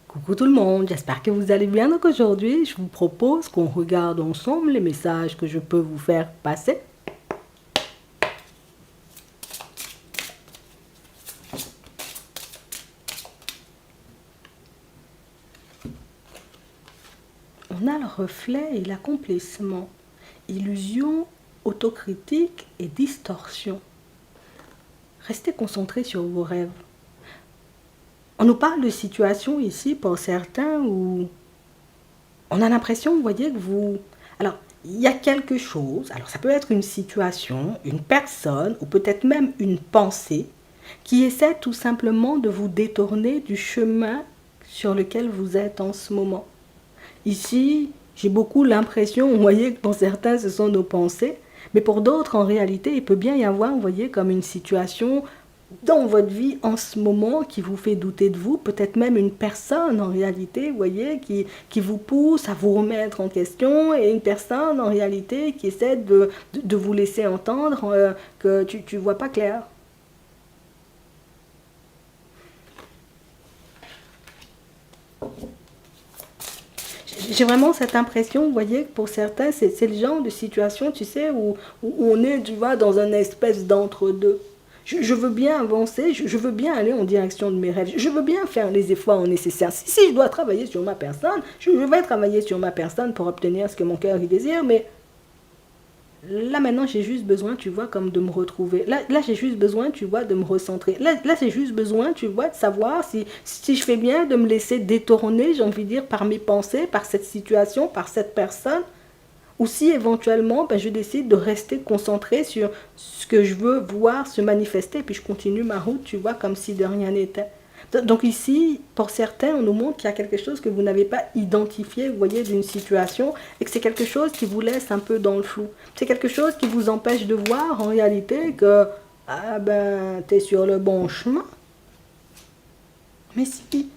Coucou tout le monde, j'espère que vous allez bien. Donc aujourd'hui, je vous propose qu'on regarde ensemble les messages que je peux vous faire passer. On a le reflet et l'accomplissement, illusion, autocritique et distorsion. Restez concentrés sur vos rêves. On nous parle de situations ici pour certains où on a l'impression, vous voyez, que vous... Alors, il y a quelque chose, alors ça peut être une situation, une personne ou peut-être même une pensée qui essaie tout simplement de vous détourner du chemin sur lequel vous êtes en ce moment. Ici, j'ai beaucoup l'impression, vous voyez, que pour certains, ce sont nos pensées, mais pour d'autres, en réalité, il peut bien y avoir, vous voyez, comme une situation dans votre vie en ce moment qui vous fait douter de vous, peut-être même une personne en réalité, vous voyez, qui vous pousse à vous remettre en question, et une personne en réalité qui essaie de vous laisser entendre que tu ne vois pas clair. J'ai vraiment cette impression, vous voyez, que pour certains, c'est le genre de situation, tu sais, où on est, tu vois, dans une espèce d'entre-deux. Je veux bien avancer, je veux bien aller en direction de mes rêves, je veux bien faire les efforts nécessaires. Si je dois travailler sur ma personne, je vais travailler sur ma personne pour obtenir ce que mon cœur y désire, mais là maintenant j'ai juste besoin, tu vois, comme de me retrouver. Là j'ai juste besoin, tu vois, de me recentrer. Là j'ai juste besoin, tu vois, de savoir si je fais bien de me laisser détourner, j'ai envie de dire, par mes pensées, par cette situation, par cette personne. Ou si éventuellement, ben, je décide de rester concentré sur ce que je veux voir se manifester, et puis je continue ma route, tu vois, comme si de rien n'était. Donc ici, pour certains, on nous montre qu'il y a quelque chose que vous n'avez pas identifié, vous voyez, d'une situation, et que c'est quelque chose qui vous laisse un peu dans le flou. C'est quelque chose qui vous empêche de voir en réalité que, ah ben, t'es sur le bon chemin. Mais si,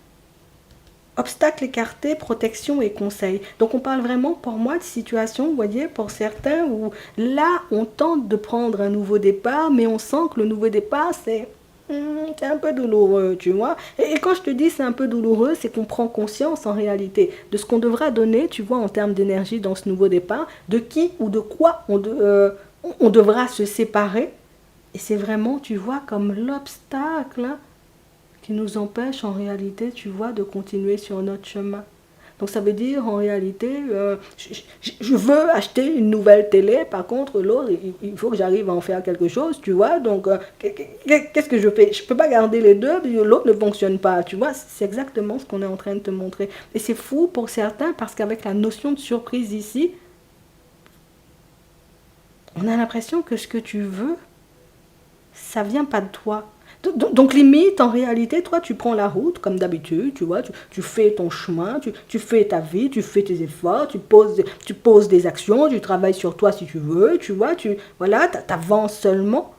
obstacles écartés, protection et conseil. Donc on parle vraiment pour moi de situations, vous voyez, pour certains où là on tente de prendre un nouveau départ, mais on sent que le nouveau départ c'est un peu douloureux, tu vois. Et quand je te dis c'est un peu douloureux, c'est qu'on prend conscience en réalité de ce qu'on devra donner, tu vois, en termes d'énergie dans ce nouveau départ, de qui ou de quoi on devra se séparer. Et c'est vraiment, tu vois, comme l'obstacle, hein, qui nous empêche en réalité, tu vois, de continuer sur notre chemin. Donc ça veut dire en réalité, je veux acheter une nouvelle télé, par contre l'autre, il faut que j'arrive à en faire quelque chose, tu vois. Donc qu'est-ce que je fais? Je ne peux pas garder les deux, l'autre ne fonctionne pas, tu vois. C'est exactement ce qu'on est en train de te montrer. Et c'est fou pour certains parce qu'avec la notion de surprise ici, on a l'impression que ce que tu veux, ça vient pas de toi. Donc limite, en réalité, toi, tu prends la route comme d'habitude, tu vois, tu fais ton chemin, tu fais ta vie, tu fais tes efforts, tu poses des actions, tu travailles sur toi si tu veux, tu vois, voilà, t'avances seulement.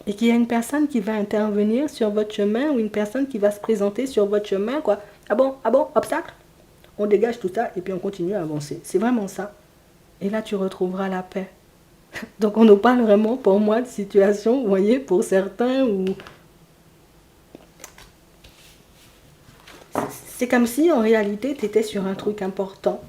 Et qu'il y a une personne qui va intervenir sur votre chemin ou une personne qui va se présenter sur votre chemin, quoi. Ah bon, obstacle? On dégage tout ça et puis on continue à avancer. C'est vraiment ça. Et là, tu retrouveras la paix. Donc on nous parle vraiment, pour moi, de situations, vous voyez, pour certains où c'est comme si en réalité tu étais sur un truc important,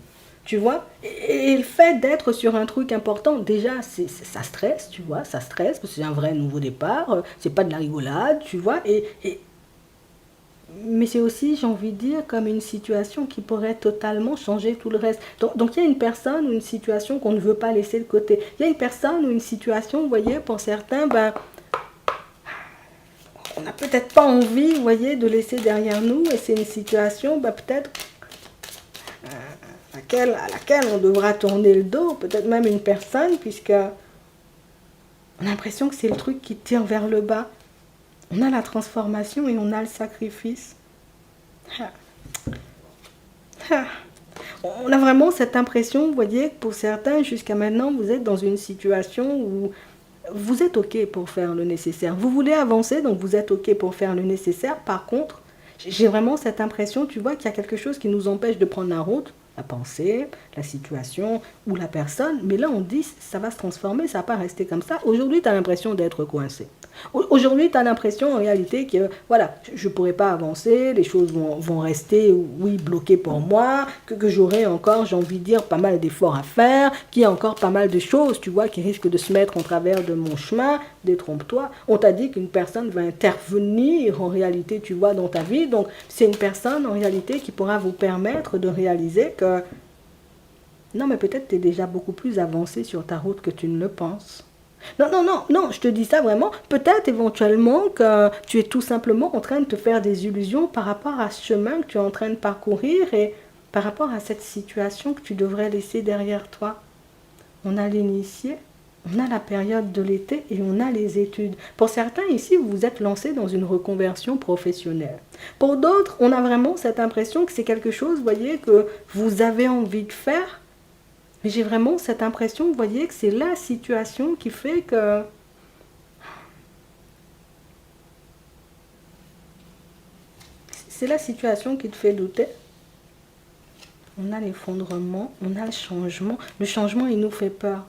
tu vois. Et le fait d'être sur un truc important, déjà, ça stresse, tu vois, ça stresse, parce que c'est un vrai nouveau départ, c'est pas de la rigolade, tu vois. Mais c'est aussi, j'ai envie de dire, comme une situation qui pourrait totalement changer tout le reste. Donc il y a une personne ou une situation qu'on ne veut pas laisser de côté. Il y a une personne ou une situation, vous voyez, pour certains, ben, on n'a peut-être pas envie, vous voyez, de laisser derrière nous. Et c'est une situation, ben, peut-être à laquelle on devra tourner le dos, peut-être même une personne, puisque on a l'impression que c'est le truc qui tire vers le bas. On a la transformation et on a le sacrifice. On a vraiment cette impression, vous voyez, que pour certains, jusqu'à maintenant, vous êtes dans une situation où vous êtes OK pour faire le nécessaire. Vous voulez avancer, donc vous êtes OK pour faire le nécessaire. Par contre, j'ai vraiment cette impression, tu vois, qu'il y a quelque chose qui nous empêche de prendre la route, la pensée, la situation ou la personne. Mais là, on dit, ça va se transformer, ça va pas rester comme ça. Aujourd'hui, tu as l'impression d'être coincé. Aujourd'hui, tu as l'impression en réalité que voilà, je ne pourrais pas avancer, les choses vont rester, oui, bloquées pour moi, que j'aurai encore, j'ai envie de dire, pas mal d'efforts à faire, qu'il y a encore pas mal de choses, tu vois, qui risquent de se mettre en travers de mon chemin. Détrompe-toi. On t'a dit qu'une personne va intervenir en réalité, tu vois, dans ta vie. Donc, c'est une personne en réalité qui pourra vous permettre de réaliser que non, mais peut-être tu es déjà beaucoup plus avancé sur ta route que tu ne le penses. Non, non, non, non, je te dis ça vraiment. Peut-être éventuellement que tu es tout simplement en train de te faire des illusions par rapport à ce chemin que tu es en train de parcourir et par rapport à cette situation que tu devrais laisser derrière toi. On a l'initié, on a la période de l'été et on a les études. Pour certains ici, vous vous êtes lancé dans une reconversion professionnelle. Pour d'autres, on a vraiment cette impression que c'est quelque chose, vous voyez, que vous avez envie de faire. Mais j'ai vraiment cette impression, vous voyez, que c'est la situation qui fait que c'est la situation qui te fait douter. On a l'effondrement, on a le changement. Le changement, il nous fait peur.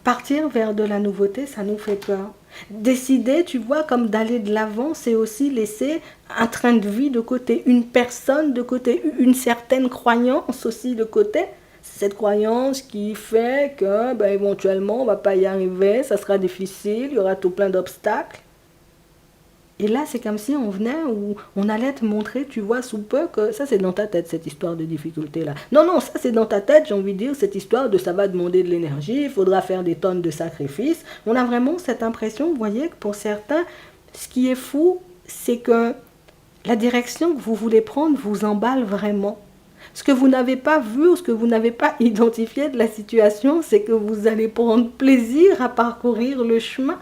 Partir vers de la nouveauté, ça nous fait peur. Décider, tu vois, comme d'aller de l'avant, c'est aussi laisser un train de vie de côté, une personne de côté, une certaine croyance aussi de côté. Cette croyance qui fait que ben, éventuellement on va pas y arriver, ça sera difficile, il y aura tout plein d'obstacles. Et là, c'est comme si on venait ou on allait te montrer, tu vois, sous peu que ça, c'est dans ta tête, cette histoire de difficulté-là. Non, non, ça, c'est dans ta tête, j'ai envie de dire, cette histoire de ça va demander de l'énergie, il faudra faire des tonnes de sacrifices. On a vraiment cette impression, vous voyez, que pour certains, ce qui est fou, c'est que la direction que vous voulez prendre vous emballe vraiment. Ce que vous n'avez pas vu ou ce que vous n'avez pas identifié de la situation, c'est que vous allez prendre plaisir à parcourir le chemin.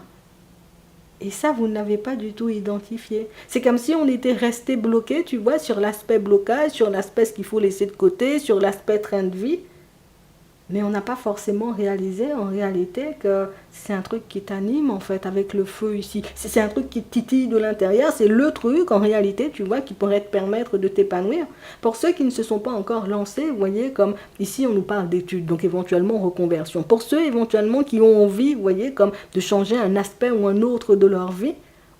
Et ça, vous n'avez pas du tout identifié. C'est comme si on était resté bloqué, tu vois, sur l'aspect blocage, sur l'aspect ce qu'il faut laisser de côté, sur l'aspect train de vie. Mais on n'a pas forcément réalisé en réalité que c'est un truc qui t'anime en fait avec le feu ici. C'est un truc qui te titille de l'intérieur, c'est le truc en réalité, tu vois, qui pourrait te permettre de t'épanouir. Pour ceux qui ne se sont pas encore lancés, vous voyez, comme ici on nous parle d'études, donc éventuellement reconversion. Pour ceux éventuellement qui ont envie, vous voyez, comme de changer un aspect ou un autre de leur vie,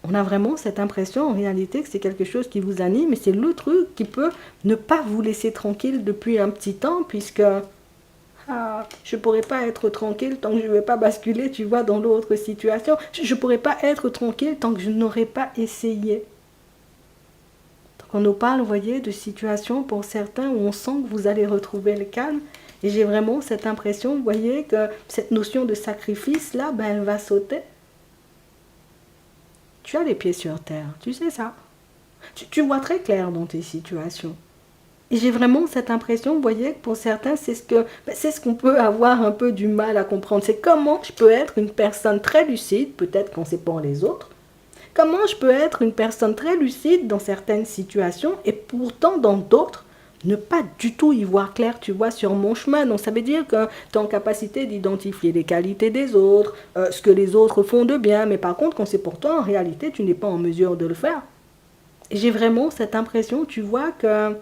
on a vraiment cette impression en réalité que c'est quelque chose qui vous anime et c'est le truc qui peut ne pas vous laisser tranquille depuis un petit temps puisque... Ah, je ne pourrais pas être tranquille tant que je ne vais pas basculer, tu vois, dans l'autre situation. Je ne pourrais pas être tranquille tant que je n'aurais pas essayé. Donc on nous parle, vous voyez, de situations pour certains où on sent que vous allez retrouver le calme. Et j'ai vraiment cette impression, vous voyez, que cette notion de sacrifice-là, ben, elle va sauter. Tu as les pieds sur terre, tu sais ça. Tu vois très clair dans tes situations. Et j'ai vraiment cette impression, vous voyez, que pour certains, c'est ce qu'on peut avoir un peu du mal à comprendre. C'est comment je peux être une personne très lucide, peut-être quand c'est pour les autres. Comment je peux être une personne très lucide dans certaines situations et pourtant dans d'autres, ne pas du tout y voir clair, tu vois, sur mon chemin. Donc ça veut dire que tu es en capacité d'identifier les qualités des autres, ce que les autres font de bien. Mais par contre, quand c'est pour toi, en réalité, tu n'es pas en mesure de le faire. Et j'ai vraiment cette impression, tu vois, que...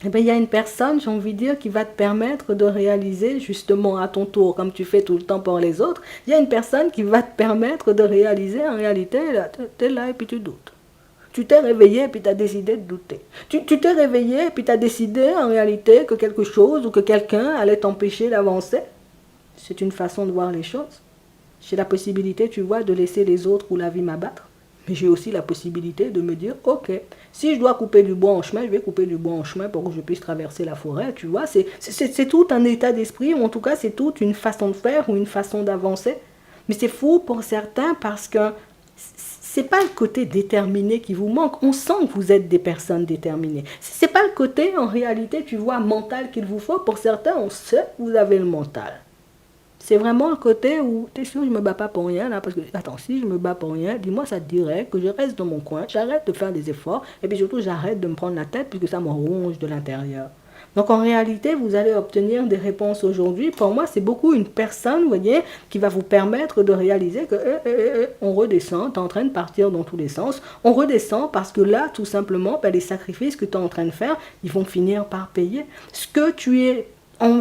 Eh bien, il y a une personne, j'ai envie de dire, qui va te permettre de réaliser justement à ton tour, comme tu fais tout le temps pour les autres, il y a une personne qui va te permettre de réaliser en réalité, tu es là et puis tu doutes. Tu t'es réveillé et puis tu as décidé de douter. Tu t'es réveillé et puis tu as décidé en réalité que quelque chose ou que quelqu'un allait t'empêcher d'avancer. C'est une façon de voir les choses. J'ai la possibilité, tu vois, de laisser les autres ou la vie m'abattre. Mais j'ai aussi la possibilité de me dire, ok, si je dois couper du bois en chemin, je vais couper du bois en chemin pour que je puisse traverser la forêt, tu vois. C'est tout un état d'esprit, ou en tout cas, c'est toute une façon de faire ou une façon d'avancer. Mais c'est fou pour certains parce que c'est pas le côté déterminé qui vous manque. On sent que vous êtes des personnes déterminées. C'est pas le côté, en réalité, tu vois, mental qu'il vous faut. Pour certains, on sait que vous avez le mental. C'est vraiment le côté où, t'es sûr, je me bats pas pour rien, là, parce que, attends, si je me bats pour rien, dis-moi, ça te dirait que je reste dans mon coin, j'arrête de faire des efforts, et puis surtout, j'arrête de me prendre la tête, puisque ça me ronge de l'intérieur. Donc, en réalité, vous allez obtenir des réponses aujourd'hui. Pour moi, c'est beaucoup une personne, vous voyez, qui va vous permettre de réaliser que, on redescend, tu es en train de partir dans tous les sens, on redescend parce que là, tout simplement, ben, les sacrifices que tu es en train de faire, ils vont finir par payer. Ce que tu es...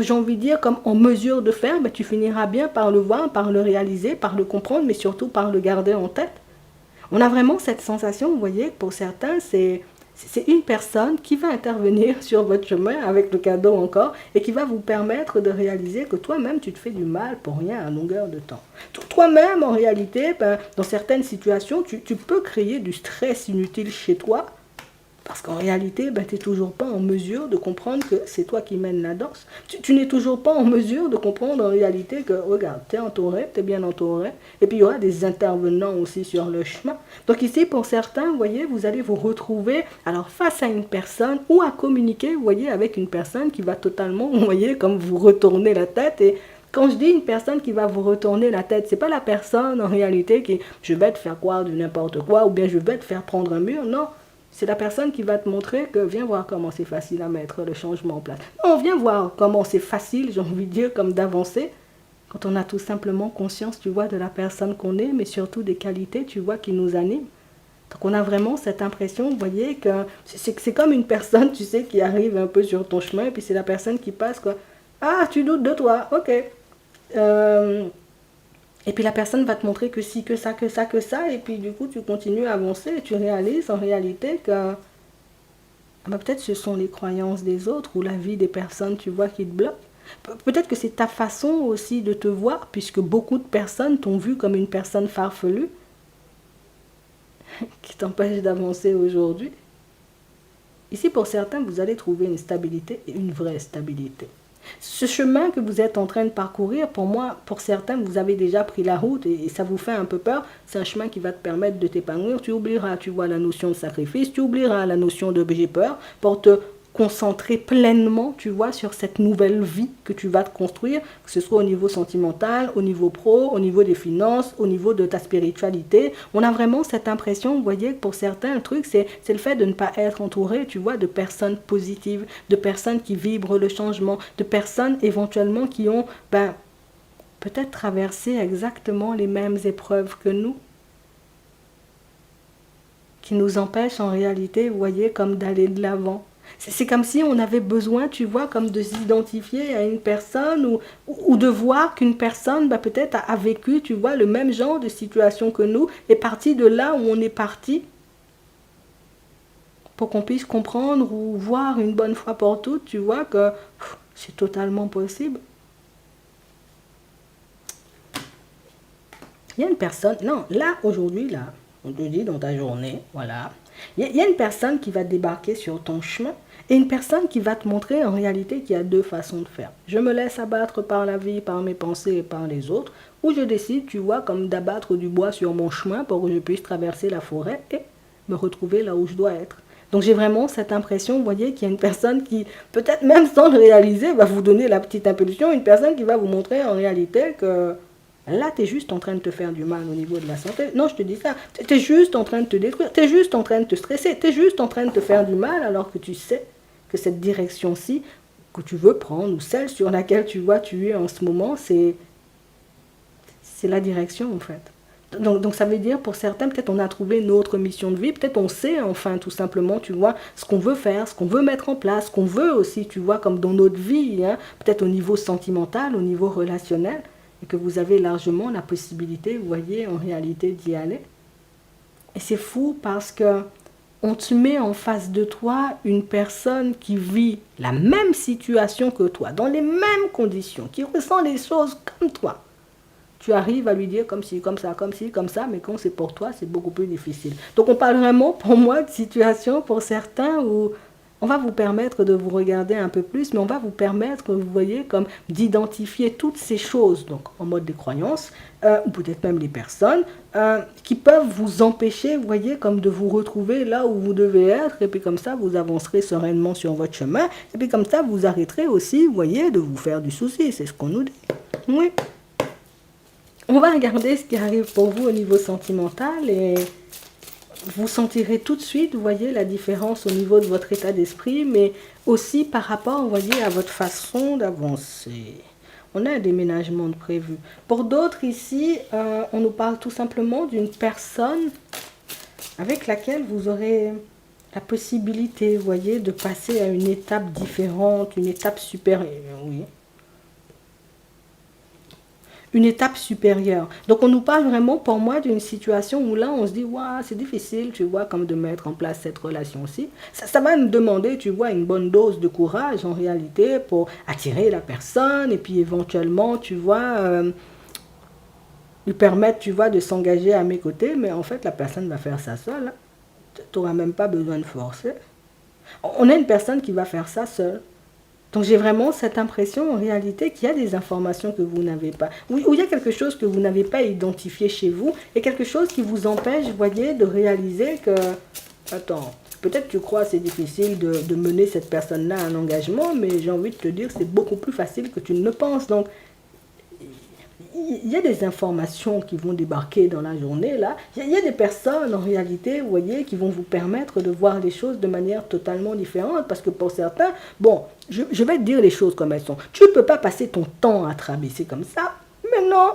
j'ai envie de dire, comme en mesure de faire, ben, tu finiras bien par le voir, par le réaliser, par le comprendre, mais surtout par le garder en tête. On a vraiment cette sensation, vous voyez, que pour certains, c'est une personne qui va intervenir sur votre chemin avec le cadeau encore et qui va vous permettre de réaliser que toi-même, tu te fais du mal pour rien à longueur de temps. Toi-même, en réalité, ben, dans certaines situations, tu peux créer du stress inutile chez toi parce qu'en réalité, ben, tu n'es toujours pas en mesure de comprendre que c'est toi qui mènes la danse. Tu n'es toujours pas en mesure de comprendre en réalité que, regarde, tu es entouré, tu es bien entouré, et puis il y aura des intervenants aussi sur le chemin. Donc ici, pour certains, vous voyez, vous allez vous retrouver alors face à une personne ou à communiquer, vous voyez, avec une personne qui va totalement, vous voyez, comme vous retourner la tête. Et quand je dis une personne qui va vous retourner la tête, c'est pas la personne en réalité qui, je vais te faire croire du n'importe quoi, ou bien je vais te faire prendre un mur, non. C'est la personne qui va te montrer que viens voir comment c'est facile à mettre le changement en place. Non, viens voir comment c'est facile, j'ai envie de dire, comme d'avancer, quand on a tout simplement conscience, tu vois, de la personne qu'on est, mais surtout des qualités, tu vois, qui nous animent. Donc on a vraiment cette impression, vous voyez, que c'est comme une personne, tu sais, qui arrive un peu sur ton chemin, et puis c'est la personne qui passe, quoi. Ah, tu doutes de toi, ok. Et puis la personne va te montrer que si, que ça, que ça, que ça, et puis du coup tu continues à avancer et tu réalises en réalité que bah, peut-être ce sont les croyances des autres ou la vie des personnes, tu vois, qui te bloquent. Peut-être que c'est ta façon aussi de te voir, puisque beaucoup de personnes t'ont vu comme une personne farfelue, qui t'empêche d'avancer aujourd'hui. Ici, pour certains, vous allez trouver une stabilité, une vraie stabilité. Ce chemin que vous êtes en train de parcourir, pour moi, pour certains, vous avez déjà pris la route et ça vous fait un peu peur. C'est un chemin qui va te permettre de t'épanouir. Tu oublieras, tu vois, la notion de sacrifice, tu oublieras la notion de j'ai peur pour te concentrer pleinement, tu vois, sur cette nouvelle vie que tu vas te construire, que ce soit au niveau sentimental, au niveau pro, au niveau des finances, au niveau de ta spiritualité. On a vraiment cette impression, vous voyez, que pour certains, le truc, c'est le fait de ne pas être entouré, tu vois, de personnes positives, de personnes qui vibrent le changement, de personnes éventuellement qui ont, ben, peut-être traversé exactement les mêmes épreuves que nous, qui nous empêchent en réalité, vous voyez, comme d'aller de l'avant. C'est comme si on avait besoin, tu vois, comme de s'identifier à une personne ou de voir qu'une personne, bah, peut-être a vécu, tu vois, le même genre de situation que nous, et parti de là où on est parti, pour qu'on puisse comprendre ou voir une bonne fois pour toutes, tu vois, que c'est totalement possible. Il y a une personne, non, là, aujourd'hui, là, on te dit dans ta journée, voilà, il y a une personne qui va débarquer sur ton chemin et une personne qui va te montrer en réalité qu'il y a deux façons de faire. Je me laisse abattre par la vie, par mes pensées et par les autres, ou je décide, tu vois, comme d'abattre du bois sur mon chemin pour que je puisse traverser la forêt et me retrouver là où je dois être. Donc j'ai vraiment cette impression, vous voyez, qu'il y a une personne qui, peut-être même sans le réaliser, va vous donner la petite impulsion, une personne qui va vous montrer en réalité que là, tu es juste en train de te faire du mal au niveau de la santé. Non, je te dis ça. Tu es juste en train de te détruire. Tu es juste en train de te stresser. Tu es juste en train de te faire du mal alors que tu sais que cette direction-ci que tu veux prendre ou celle sur laquelle tu vois tu es en ce moment, c'est la direction en fait. Donc ça veut dire pour certains, peut-être on a trouvé notre mission de vie, peut-être on sait enfin tout simplement, tu vois, ce qu'on veut faire, ce qu'on veut mettre en place, ce qu'on veut aussi, tu vois, comme dans notre vie, hein, peut-être au niveau sentimental, au niveau relationnel, et que vous avez largement la possibilité, vous voyez, en réalité d'y aller. Et c'est fou parce que on te met en face de toi une personne qui vit la même situation que toi, dans les mêmes conditions, qui ressent les choses comme toi. Tu arrives à lui dire comme ci, comme ça, comme ci, comme ça, mais quand c'est pour toi, c'est beaucoup plus difficile. Donc on parle vraiment, pour moi, de situation pour certains où on va vous permettre de vous regarder un peu plus, mais on va vous permettre, vous voyez, comme d'identifier toutes ces choses, donc en mode de croyance, ou peut-être même les personnes, qui peuvent vous empêcher, vous voyez, comme de vous retrouver là où vous devez être, et puis comme ça, vous avancerez sereinement sur votre chemin, et puis comme ça, vous arrêterez aussi, vous voyez, de vous faire du souci, c'est ce qu'on nous dit. Oui. On va regarder ce qui arrive pour vous au niveau sentimental et vous sentirez tout de suite, vous voyez, la différence au niveau de votre état d'esprit, mais aussi par rapport, vous voyez, à votre façon d'avancer. On a un déménagement de prévu. Pour d'autres ici, on nous parle tout simplement d'une personne avec laquelle vous aurez la possibilité, vous voyez, de passer à une étape différente, une étape supérieure, oui. une étape supérieure. Donc on nous parle vraiment pour moi d'une situation où là on se dit waouh, c'est difficile, tu vois, comme de mettre en place cette relation-ci. Ça va nous demander, tu vois, une bonne dose de courage en réalité pour attirer la personne et puis éventuellement, tu vois, lui permettre, tu vois, de s'engager à mes côtés, mais en fait la personne va faire ça seule, hein. Tu n'auras même pas besoin de forcer. On a une personne qui va faire ça seule. Donc j'ai vraiment cette impression en réalité qu'il y a des informations que vous n'avez pas, ou il y a quelque chose que vous n'avez pas identifié chez vous, et quelque chose qui vous empêche, vous voyez, de réaliser que, attends, peut-être tu crois que c'est difficile de mener cette personne-là à un engagement, mais j'ai envie de te dire c'est beaucoup plus facile que tu ne le penses. Donc il y a des informations qui vont débarquer dans la journée, là. Il y a des personnes, en réalité, vous voyez, qui vont vous permettre de voir les choses de manière totalement différente. Parce que pour certains, bon, je vais te dire les choses comme elles sont. Tu ne peux pas passer ton temps à te rabaisser comme ça. Mais non,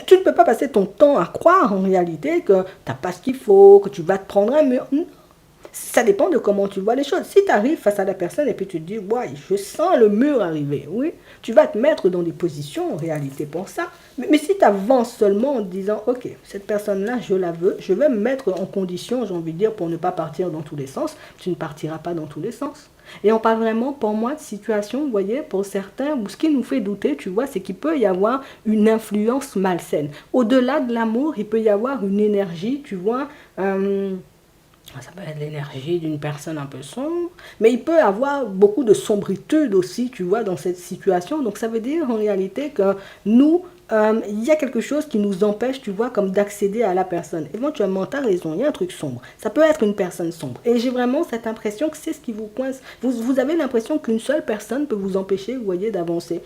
tu ne peux pas passer ton temps à croire, en réalité, que tu n'as pas ce qu'il faut, que tu vas te prendre un mur. Non. Ça dépend de comment tu vois les choses. Si tu arrives face à la personne et puis tu te dis, ouais, je sens le mur arriver, oui, tu vas te mettre dans des positions en réalité pour ça. Mais si tu avances seulement en disant, ok, cette personne-là, je la veux, je vais me mettre en condition, j'ai envie de dire, pour ne pas partir dans tous les sens, tu ne partiras pas dans tous les sens. Et on parle vraiment, pour moi, de situation, vous voyez, pour certains, où ce qui nous fait douter, tu vois, c'est qu'il peut y avoir une influence malsaine. Au-delà de l'amour, il peut y avoir une énergie, tu vois, ça peut être l'énergie d'une personne un peu sombre, mais il peut avoir beaucoup de sombritude aussi, tu vois, dans cette situation. Donc ça veut dire en réalité que nous, il y a quelque chose qui nous empêche, tu vois, comme d'accéder à la personne. Éventuellement, tu as raison, il y a un truc sombre. Ça peut être une personne sombre. Et j'ai vraiment cette impression que c'est ce qui vous coince. Vous avez l'impression qu'une seule personne peut vous empêcher, vous voyez, d'avancer.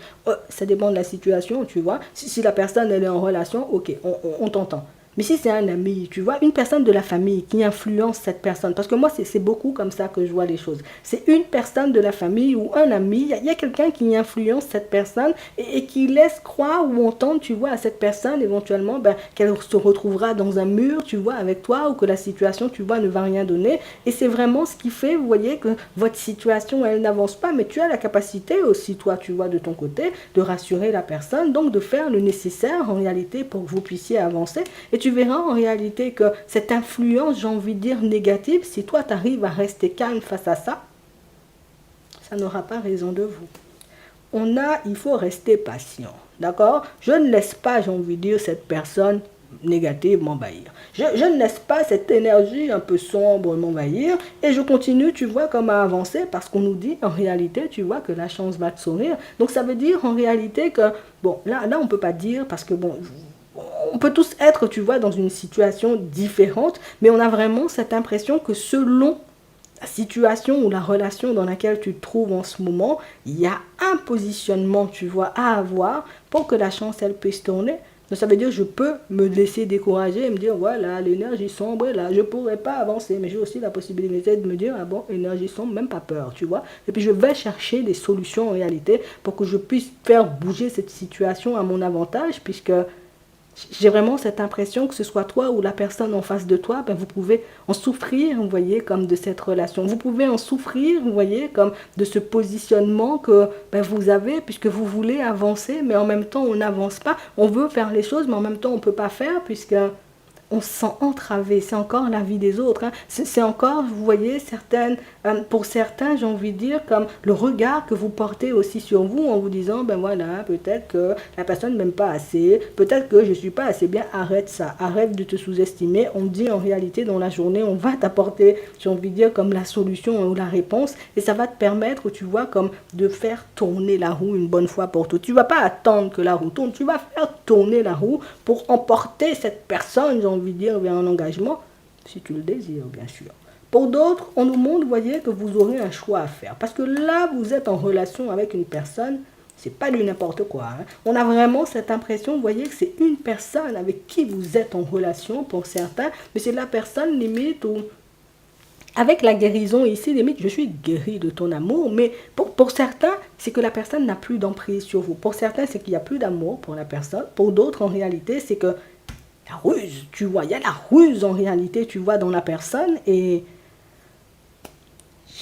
Ça dépend de la situation, tu vois. Si la personne, elle est en relation, ok, on t'entend. Mais si c'est un ami, tu vois, une personne de la famille qui influence cette personne, parce que moi, c'est beaucoup comme ça que je vois les choses. C'est une personne de la famille ou un ami, il y a quelqu'un qui influence cette personne et qui laisse croire ou entendre, tu vois, à cette personne éventuellement qu'elle se retrouvera dans un mur, tu vois, avec toi, ou que la situation, tu vois, ne va rien donner. Et c'est vraiment ce qui fait, vous voyez, que votre situation, elle n'avance pas, mais tu as la capacité aussi, toi, tu vois, de ton côté, de rassurer la personne, donc de faire le nécessaire en réalité pour que vous puissiez avancer. Et tu verras en réalité que cette influence, j'ai envie de dire négative, si toi tu arrives à rester calme face à ça, ça n'aura pas raison de vous. Il faut rester patient, d'accord? Je ne laisse pas, j'ai envie de dire, cette personne négative m'envahir. Je ne laisse pas cette énergie un peu sombre m'envahir et je continue, tu vois, comme à avancer parce qu'on nous dit en réalité, tu vois, que la chance va te sourire. Donc ça veut dire en réalité que, bon, là on ne peut pas dire parce que, bon, on peut tous être, tu vois, dans une situation différente, mais on a vraiment cette impression que selon la situation ou la relation dans laquelle tu te trouves en ce moment, il y a un positionnement, tu vois, à avoir pour que la chance, elle puisse tourner. Donc ça veut dire que je peux me laisser décourager et me dire, voilà, l'énergie sombre est là, je ne pourrais pas avancer, mais j'ai aussi la possibilité de me dire, ah bon, énergie sombre, même pas peur, tu vois. Et puis je vais chercher des solutions en réalité pour que je puisse faire bouger cette situation à mon avantage, puisque j'ai vraiment cette impression que ce soit toi ou la personne en face de toi, vous pouvez en souffrir, vous voyez, comme de cette relation. Vous pouvez en souffrir, vous voyez, comme de ce positionnement que vous avez, puisque vous voulez avancer, mais en même temps, on n'avance pas. On veut faire les choses, mais en même temps, on ne peut pas faire, puisque on se sent entravé. C'est encore la vie des autres, hein. C'est encore, vous voyez, pour certains, j'ai envie de dire, comme le regard que vous portez aussi sur vous en vous disant, voilà, peut-être que la personne ne m'aime pas assez, peut-être que je ne suis pas assez bien, arrête ça, arrête de te sous-estimer. On dit en réalité dans la journée, on va t'apporter, j'ai envie de dire, comme la solution ou la réponse, et ça va te permettre, tu vois, comme de faire tourner la roue une bonne fois pour toutes. Tu ne vas pas attendre que la roue tourne, tu vas faire tourner la roue pour emporter cette personne, j'ai envie de dire, vers un engagement, si tu le désires, bien sûr. Pour d'autres, on nous montre, vous voyez, que vous aurez un choix à faire. Parce que là, vous êtes en relation avec une personne, c'est pas du n'importe quoi, hein. On a vraiment cette impression, vous voyez, que c'est une personne avec qui vous êtes en relation, pour certains, mais c'est la personne limite où, avec la guérison ici, limite, je suis guéri de ton amour, mais pour certains, c'est que la personne n'a plus d'emprise sur vous. Pour certains, c'est qu'il n'y a plus d'amour pour la personne. Pour d'autres, en réalité, c'est que la ruse, tu vois, il y a la ruse en réalité, tu vois, dans la personne, et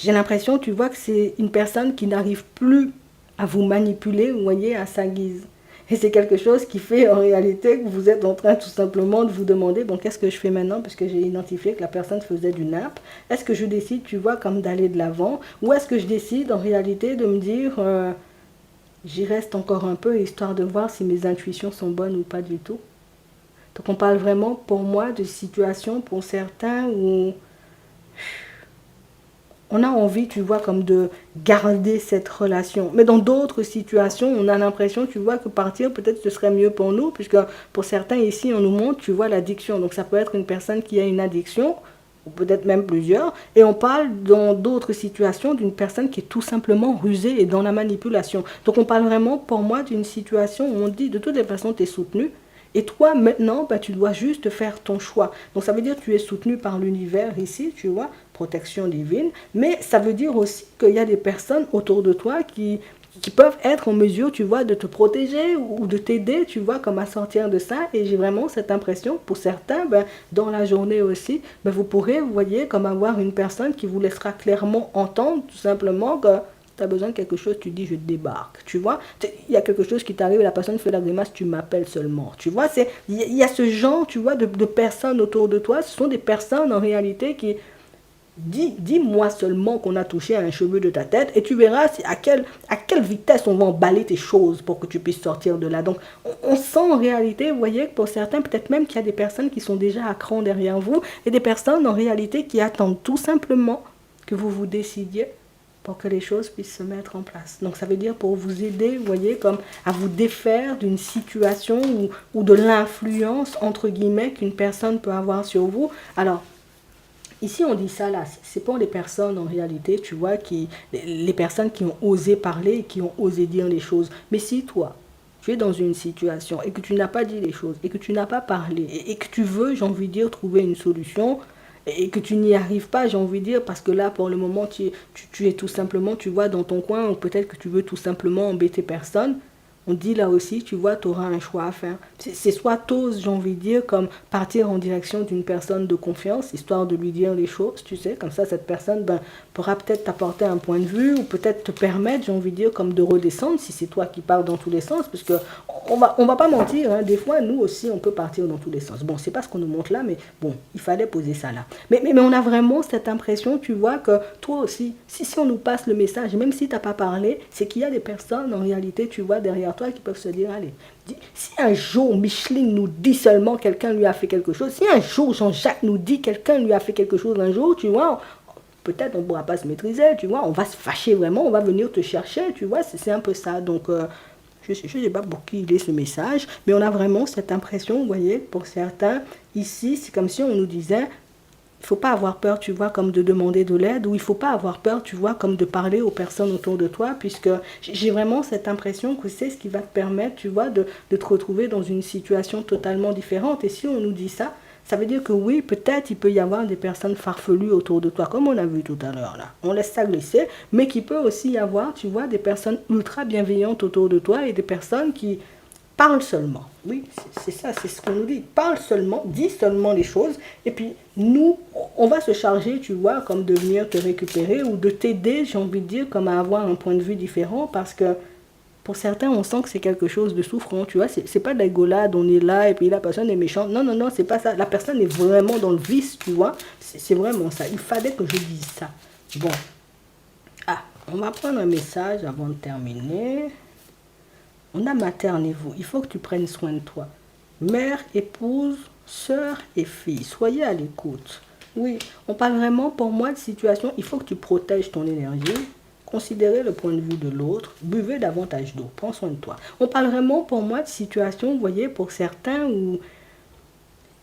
j'ai l'impression, tu vois, que c'est une personne qui n'arrive plus à vous manipuler, vous voyez, à sa guise. Et c'est quelque chose qui fait en réalité que vous êtes en train tout simplement de vous demander, bon, qu'est-ce que je fais maintenant parce que j'ai identifié que la personne faisait du nappe. Est-ce que je décide, tu vois, comme d'aller de l'avant, ou est-ce que je décide en réalité de me dire, j'y reste encore un peu histoire de voir si mes intuitions sont bonnes ou pas du tout. Donc on parle vraiment pour moi de situations pour certains où on a envie, tu vois, comme de garder cette relation. Mais dans d'autres situations, on a l'impression, tu vois, que partir, peut-être ce serait mieux pour nous, puisque pour certains ici, on nous montre, tu vois, l'addiction. Donc ça peut être une personne qui a une addiction, ou peut-être même plusieurs, et on parle dans d'autres situations d'une personne qui est tout simplement rusée et dans la manipulation. Donc on parle vraiment, pour moi, d'une situation où on dit, de toutes les façons, tu es soutenu, et toi, maintenant, bah, tu dois juste faire ton choix. Donc, ça veut dire que tu es soutenu par l'univers ici, tu vois, protection divine. Mais ça veut dire aussi qu'il y a des personnes autour de toi qui peuvent être en mesure, tu vois, de te protéger ou de t'aider, tu vois, comme à sortir de ça. Et j'ai vraiment cette impression, pour certains, ben, dans la journée aussi, ben, vous pourrez, vous voyez, comme avoir une personne qui vous laissera clairement entendre, tout simplement, que tu as besoin de quelque chose, tu dis je débarque, tu vois. Il y a quelque chose qui t'arrive, la personne fait la grimace, tu m'appelles seulement, tu vois. Il y a ce genre, tu vois, de personnes autour de toi. Ce sont des personnes en réalité qui, dis-moi seulement qu'on a touché à un cheveu de ta tête et tu verras à quelle vitesse on va emballer tes choses pour que tu puisses sortir de là. Donc, on sent en réalité, vous voyez, que pour certains, peut-être même qu'il y a des personnes qui sont déjà à cran derrière vous et des personnes en réalité qui attendent tout simplement que vous vous décidiez pour que les choses puissent se mettre en place. Donc ça veut dire pour vous aider, vous voyez, comme à vous défaire d'une situation ou de l'influence, entre guillemets, qu'une personne peut avoir sur vous. Alors, ici on dit ça là, c'est pour les personnes en réalité, tu vois, les personnes qui ont osé parler et qui ont osé dire les choses. Mais si toi, tu es dans une situation et que tu n'as pas dit les choses et que tu n'as pas parlé et que tu veux, j'ai envie de dire, trouver une solution, et que tu n'y arrives pas, j'ai envie de dire, parce que là, pour le moment, tu es tout simplement, tu vois, dans ton coin, ou peut-être que tu veux tout simplement embêter personne, on dit là aussi, tu vois, tu auras un choix à faire. C'est soit t'oses, j'ai envie de dire, comme partir en direction d'une personne de confiance, histoire de lui dire les choses, tu sais, comme ça, cette personne ben, pourra peut-être t'apporter un point de vue, ou peut-être te permettre, j'ai envie de dire, comme de redescendre, si c'est toi qui pars dans tous les sens, parce que on va pas mentir, hein, des fois, nous aussi, on peut partir dans tous les sens. Bon, c'est pas ce qu'on nous montre là, mais bon, il fallait poser ça là. Mais on a vraiment cette impression, tu vois, que toi aussi, si on nous passe le message, même si tu n'as pas parlé, c'est qu'il y a des personnes, en réalité, tu vois, derrière toi, qui peuvent se dire, allez, si un jour Micheline nous dit seulement quelqu'un lui a fait quelque chose, si un jour Jean-Jacques nous dit quelqu'un lui a fait quelque chose un jour, tu vois, peut-être on ne pourra pas se maîtriser, tu vois, on va se fâcher vraiment, on va venir te chercher, tu vois, c'est un peu ça. Donc, je ne sais pas pour qui il est ce message, mais on a vraiment cette impression, vous voyez, pour certains, ici, c'est comme si on nous disait, il ne faut pas avoir peur, tu vois, comme de demander de l'aide, ou il ne faut pas avoir peur, tu vois, comme de parler aux personnes autour de toi, puisque j'ai vraiment cette impression que c'est ce qui va te permettre, tu vois, de te retrouver dans une situation totalement différente. Et si on nous dit ça, ça veut dire que oui, peut-être il peut y avoir des personnes farfelues autour de toi, comme on a vu tout à l'heure là. On laisse ça glisser, mais qu'il peut aussi y avoir, tu vois, des personnes ultra bienveillantes autour de toi et des personnes qui parle seulement. Oui, c'est ça, c'est ce qu'on nous dit. Parle seulement, dis seulement les choses. Et puis, nous, on va se charger, tu vois, comme de venir te récupérer ou de t'aider, j'ai envie de dire, comme à avoir un point de vue différent. Parce que pour certains, on sent que c'est quelque chose de souffrant, tu vois. C'est pas de la rigolade, on est là et puis la personne est méchante. Non, non, non, c'est pas ça. La personne est vraiment dans le vice, tu vois. C'est vraiment ça. Il fallait que je dise ça. Bon. Ah, on va prendre un message avant de terminer. On a maternez-vous, il faut que tu prennes soin de toi. Mère, épouse, sœur et fille, soyez à l'écoute. Oui, on parle vraiment pour moi de situation, il faut que tu protèges ton énergie. Considérez le point de vue de l'autre, buvez davantage d'eau, prends soin de toi. On parle vraiment pour moi de situation, vous voyez, pour certains où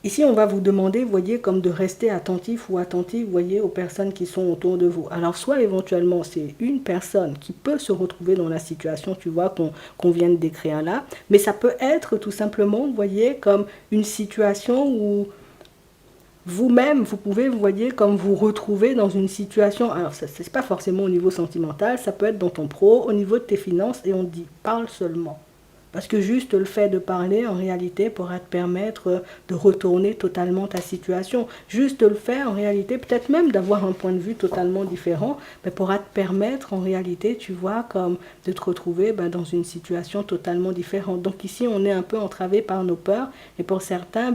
ici, on va vous demander, vous voyez, comme de rester attentif ou attentif, vous voyez, aux personnes qui sont autour de vous. Alors, soit éventuellement, c'est une personne qui peut se retrouver dans la situation, tu vois, qu'on vient de décrire là, mais ça peut être tout simplement, vous voyez, comme une situation où vous-même, vous pouvez, vous voyez, comme vous retrouver dans une situation, alors, ce n'est pas forcément au niveau sentimental, ça peut être dans ton pro, au niveau de tes finances, et on dit, parle seulement. Parce que juste le fait de parler, en réalité, pourra te permettre de retourner totalement ta situation. Juste le fait, en réalité, peut-être même d'avoir un point de vue totalement différent, mais pourra te permettre, en réalité, tu vois, comme de te retrouver dans une situation totalement différente. Donc ici, on est un peu entravé par nos peurs. Et pour certains,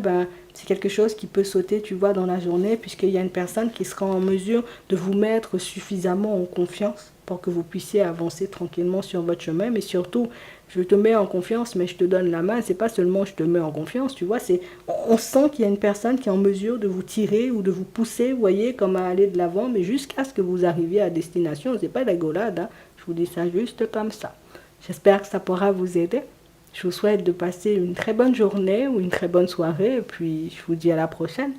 c'est quelque chose qui peut sauter, tu vois, dans la journée, puisqu'il y a une personne qui sera en mesure de vous mettre suffisamment en confiance pour que vous puissiez avancer tranquillement sur votre chemin. Mais surtout, je te mets en confiance, mais je te donne la main. C'est pas seulement je te mets en confiance, tu vois. On sent qu'il y a une personne qui est en mesure de vous tirer ou de vous pousser, vous voyez, comme à aller de l'avant, mais jusqu'à ce que vous arriviez à destination. C'est pas de la gaulade, hein. Je vous dis ça juste comme ça. J'espère que ça pourra vous aider. Je vous souhaite de passer une très bonne journée ou une très bonne soirée, et puis je vous dis à la prochaine.